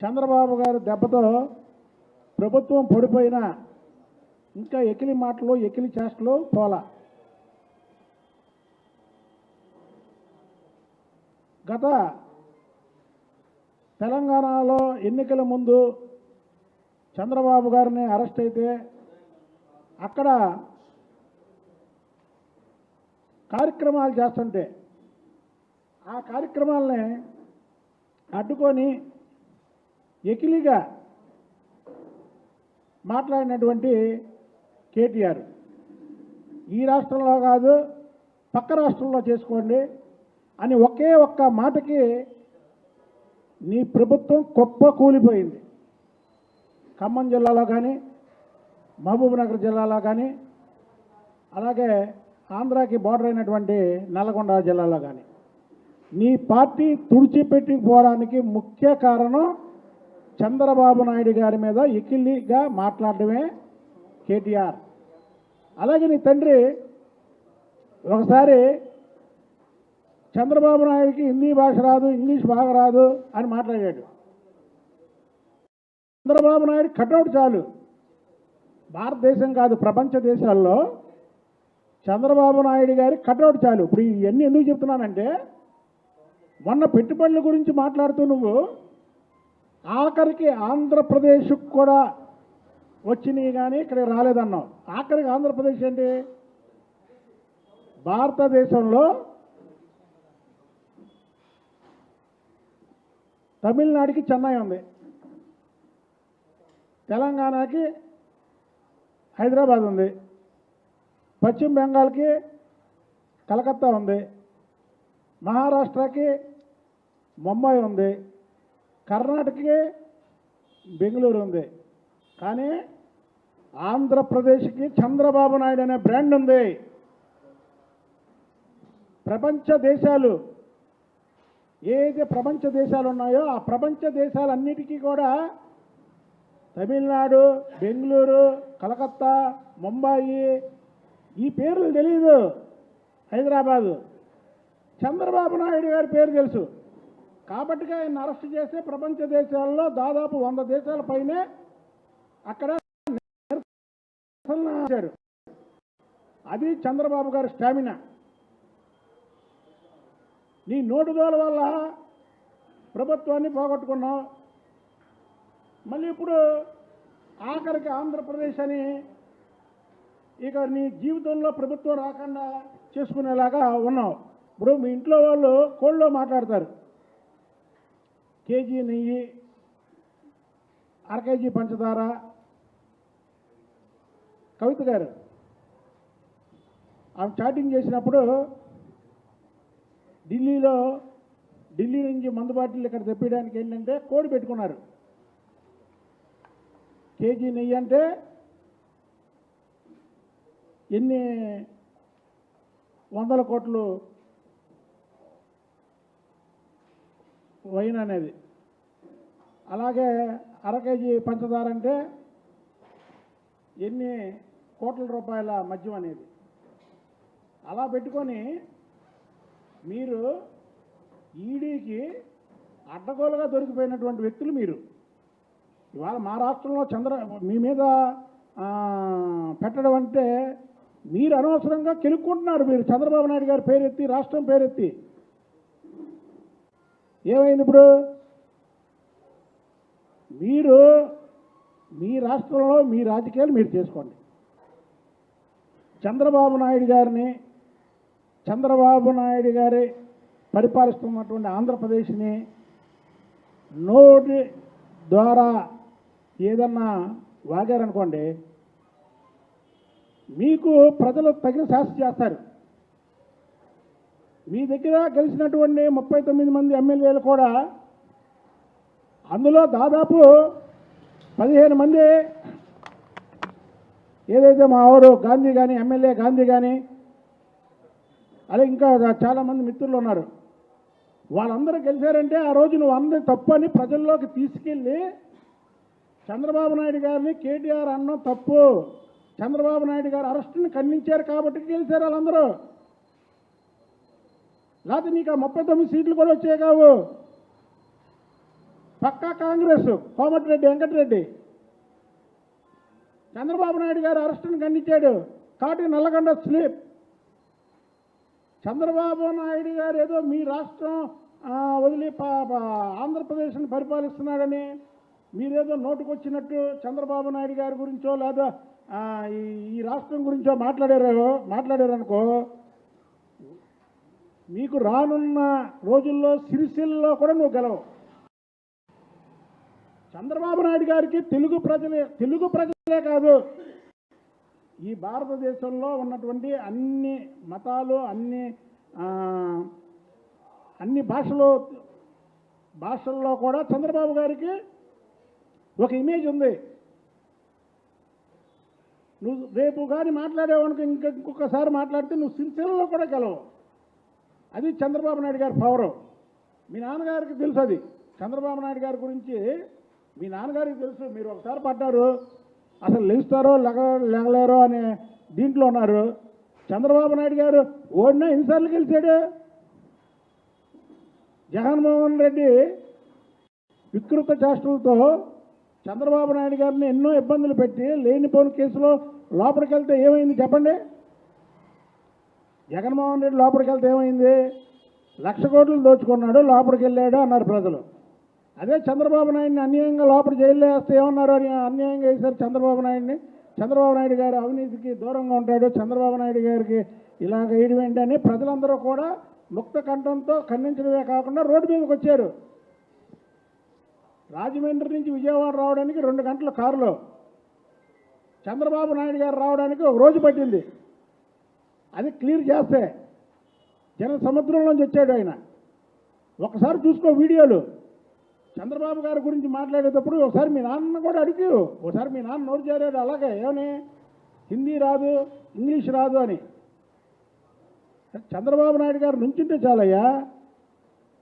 చంద్రబాబు గారి దెబ్బతో ప్రభుత్వం పడిపోయినా ఇంకా ఎకిలి మాటలు ఎకిలి చేష్టలు పోలా. గత తెలంగాణలో ఎన్నికల ముందు చంద్రబాబు గారిని అరెస్ట్ అయితే అక్కడ కార్యక్రమాలు చేస్తుంటే ఆ కార్యక్రమాలని అడ్డుకొని ఎకిలిగా మాట్లాడినటువంటి కేటీఆర్ ఈ రాష్ట్రంలో కాదు పక్క రాష్ట్రంలో చేసుకోండి అని ఒకే ఒక్క మాటకి నీ ప్రభుత్వం కుప్ప కూలిపోయింది. ఖమ్మం జిల్లాలో కానీ మహబూబ్నగర్ జిల్లాలో కానీ అలాగే ఆంధ్రాకి బార్డర్ అయినటువంటి నల్గొండ జిల్లాలో కానీ నీ పార్టీ తుడిచిపెట్టిపోవడానికి ముఖ్య కారణం చంద్రబాబు నాయుడు గారి మీద ఎకిలిగా మాట్లాడడమే కేటీఆర్. అలాగే నీ తండ్రి ఒకసారి చంద్రబాబు నాయుడికి హిందీ భాష రాదు, ఇంగ్లీష్ బాగా రాదు అని మాట్లాడాడు. చంద్రబాబు నాయుడు కటౌట్ చాలు, భారతదేశం కాదు ప్రపంచ దేశాల్లో చంద్రబాబు నాయుడు గారి కటౌట్ చాలు. ఇప్పుడు ఇవన్నీ ఎందుకు చెప్తున్నానంటే మొన్న పెట్టుబడుల గురించి మాట్లాడుతూ నువ్వు ఆఖరికి ఆంధ్రప్రదేశ్కు కూడా వచ్చినాయి కానీ ఇక్కడ రాలేదన్నావు. ఆఖరికి ఆంధ్రప్రదేశ్ ఏంటి? భారతదేశంలో తమిళనాడుకి చెన్నై ఉంది, తెలంగాణకి హైదరాబాద్ ఉంది, పశ్చిమ బెంగాల్కి కలకత్తా ఉంది, మహారాష్ట్రకి ముంబై ఉంది, కర్ణాటకకి బెంగళూరు ఉంది. కానీ ఆంధ్రప్రదేశ్కి చంద్రబాబు నాయుడు అనే బ్రాండ్ ఉంది. ప్రపంచ దేశాలు ఏదైతే ప్రపంచ దేశాలు ఉన్నాయో ఆ ప్రపంచ దేశాలన్నిటికీ కూడా తమిళనాడు, బెంగళూరు, కలకత్తా, ముంబాయి ఈ పేర్లు తెలియదు. హైదరాబాదు చంద్రబాబు నాయుడు గారి పేరు తెలుసు కాబట్టి ఆయన అరెస్ట్ చేస్తే ప్రపంచ దేశాల్లో దాదాపు 100 దేశాల పైనే అక్కడ నిరసన. అది చంద్రబాబు గారి స్టామినా. నీ నోటుదోల వల్ల ప్రభుత్వాన్ని పోగొట్టుకున్నావు. మళ్ళీ ఇప్పుడు ఆఖరికి ఆంధ్రప్రదేశ్ అని ఇక నీ జీవితంలో ప్రభుత్వం రాకుండా చేసుకునేలాగా ఉన్నావు. ఇప్పుడు మీ ఇంట్లో వాళ్ళు కోళ్ళలో మాట్లాడతారు, కేజీ నెయ్యి, అర కేజీ పంచదార. కవిత గారు ఆమె చాటింగ్ చేసినప్పుడు ఢిల్లీ నుంచి మందు బాటిల్ ఇక్కడ తెప్పించడానికి ఏంటంటే కోడి పెట్టుకున్నారు. కేజీ నెయ్యి అంటే ఎన్ని 100 కోట్లు వైన్ అనేది, అలాగే అర కేజీ పంచదార అంటే ఎన్ని కోట్ల రూపాయల మద్యం అనేది. అలా పెట్టుకొని మీరు ఈడీకి అడ్డగోలుగా దొరికిపోయినటువంటి వ్యక్తులు మీరు. ఇవాళ మా రాష్ట్రంలో మీ మీద పెట్టడం అంటే మీరు అనవసరంగా కెలుక్కుంటున్నారు. మీరు చంద్రబాబు నాయుడు గారి పేరెత్తి, రాష్ట్రం పేరెత్తి ఏమైంది? ఇప్పుడు మీరు మీ రాష్ట్రంలో మీ రాజకీయాలు మీరు చేసుకోండి. చంద్రబాబు నాయుడు గారి పరిపాలిస్తున్నటువంటి ఆంధ్రప్రదేశ్ని నోటి ద్వారా ఏదన్నా వాగారనుకోండి, మీకు ప్రజలు తగిన శాస్తి చేస్తారు. మీ దగ్గర గెలిచినటువంటి 39 మంది ఎమ్మెల్యేలు కూడా అందులో దాదాపు 15 మంది ఏదైతే మా ఆవిడ గాంధీ కానీ, ఎమ్మెల్యే గాంధీ కానీ, అలా ఇంకా చాలామంది మిత్రులు ఉన్నారు. వాళ్ళందరూ గెలిచారంటే ఆ రోజు నువ్వు అందరి తప్పు అని ప్రజల్లోకి తీసుకెళ్ళి చంద్రబాబు నాయుడు గారిని కేటీఆర్ అన్నం తప్పు, చంద్రబాబు నాయుడు గారు అరెస్టుని ఖండించారు కాబట్టి గెలిచారు వాళ్ళందరూ. లేకపోతే నీకు ఆ 39 సీట్లు కూడా వచ్చాయి కావు. పక్కా కాంగ్రెస్, కోమటిరెడ్డి వెంకటరెడ్డి. చంద్రబాబు నాయుడు గారు అరెస్టును ఖండించాడు. కాటి నల్లగొండ స్లీప్. చంద్రబాబు నాయుడు గారు ఏదో మీ రాష్ట్రం వదిలి ఆంధ్రప్రదేశ్ని పరిపాలిస్తున్నాడని మీరేదో నోటుకొచ్చినట్టు చంద్రబాబు నాయుడు గారి గురించో లేదా ఈ రాష్ట్రం గురించో మాట్లాడారనుకో, మీకు రానున్న రోజుల్లో సిరిసిల్లలో కూడా నువ్వు గెలవు. చంద్రబాబు నాయుడు గారికి తెలుగు ప్రజలే కాదు, ఈ భారతదేశంలో ఉన్నటువంటి అన్ని మతాలు, అన్ని భాషల్లో కూడా చంద్రబాబు గారికి ఒక ఇమేజ్ ఉంది. నువ్వు రేపు కానీ మాట్లాడేవానికి ఇంకొకసారి మాట్లాడితే నువ్వు సిరిసిల్లలో కూడా గెలవు. అది చంద్రబాబు నాయుడు గారి పవరు. మీ నాన్నగారికి తెలుసు అది. చంద్రబాబు నాయుడు గారి గురించి మీ నాన్నగారికి తెలుసు. మీరు ఒకసారి పడ్డారు, అసలు లెగుస్తారో లేగలేరో అనే దీంట్లో ఉన్నారు. చంద్రబాబు నాయుడు గారు ఓడినా ఎన్నిసార్లు గెలిచాడు? జగన్మోహన్ రెడ్డి వికృత చేష్టలతో చంద్రబాబు నాయుడు గారిని ఎన్నో ఇబ్బందులు పెట్టి లేనిపోని కేసులో లోపలికి వెళ్తే ఏమైంది చెప్పండి? జగన్మోహన్ రెడ్డి లోపలికి వెళ్తే ఏమైంది? 1,00,000 కోట్లు దోచుకున్నాడు, లోపలికి వెళ్ళాడు అన్నారు ప్రజలు. అదే చంద్రబాబు నాయుడిని అన్యాయంగా లోపల జైల్లో వేస్తే ఏమన్నారు? అని అన్యాయంగా వేశారు చంద్రబాబు నాయుడిని. చంద్రబాబు నాయుడు గారు అవినీతికి దూరంగా ఉంటాడు, చంద్రబాబు నాయుడు గారికి ఇలాగ వేయడం ఏంటని ప్రజలందరూ కూడా ముక్త కంఠంతో ఖండించడమే కాకుండా రోడ్డు మీదకి వచ్చారు. రాజమండ్రి నుంచి విజయవాడ రావడానికి 2 గంటల కారులో, చంద్రబాబు నాయుడు గారు రావడానికి 1 రోజు పట్టింది. అది క్లియర్ చేస్తే జన సముద్రంలోంచి వచ్చాడు ఆయన. ఒకసారి చూసుకో వీడియోలు. చంద్రబాబు గారి గురించి మాట్లాడేటప్పుడు ఒకసారి మీ నాన్న కూడా అడిగి, ఒకసారి మీ నాన్న నోరు చేరాడు అలాగే, ఏమని హిందీ రాదు, ఇంగ్లీష్ రాదు అని. చంద్రబాబు నాయుడు గారు నుంచుంటే చాలయ్యా,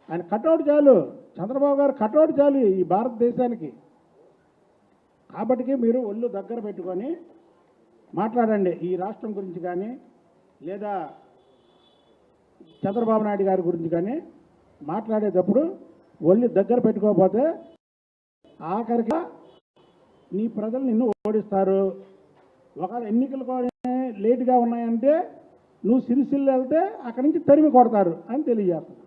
ఆయన కటౌట్ చాలు, చంద్రబాబు గారు కటౌట్ చాలు ఈ భారతదేశానికి. కాబట్టి మీరు ఒళ్ళు దగ్గర పెట్టుకొని మాట్లాడండి. ఈ రాష్ట్రం గురించి కానీ లేదా చంద్రబాబు నాయుడు గారి గురించి కానీ మాట్లాడేటప్పుడు ఒళ్ళు దగ్గర పెట్టుకోకపోతే ఆఖరికి నీ ప్రజలు నిన్ను ఓడిస్తారు. ఒకవేళ ఎన్నికలు కూడా లేటుగా ఉన్నాయంటే నువ్వు సిరిసిల్ల వెళ్తే అక్కడి నుంచి తరిమి కొడతారు అని తెలియజేస్తాను.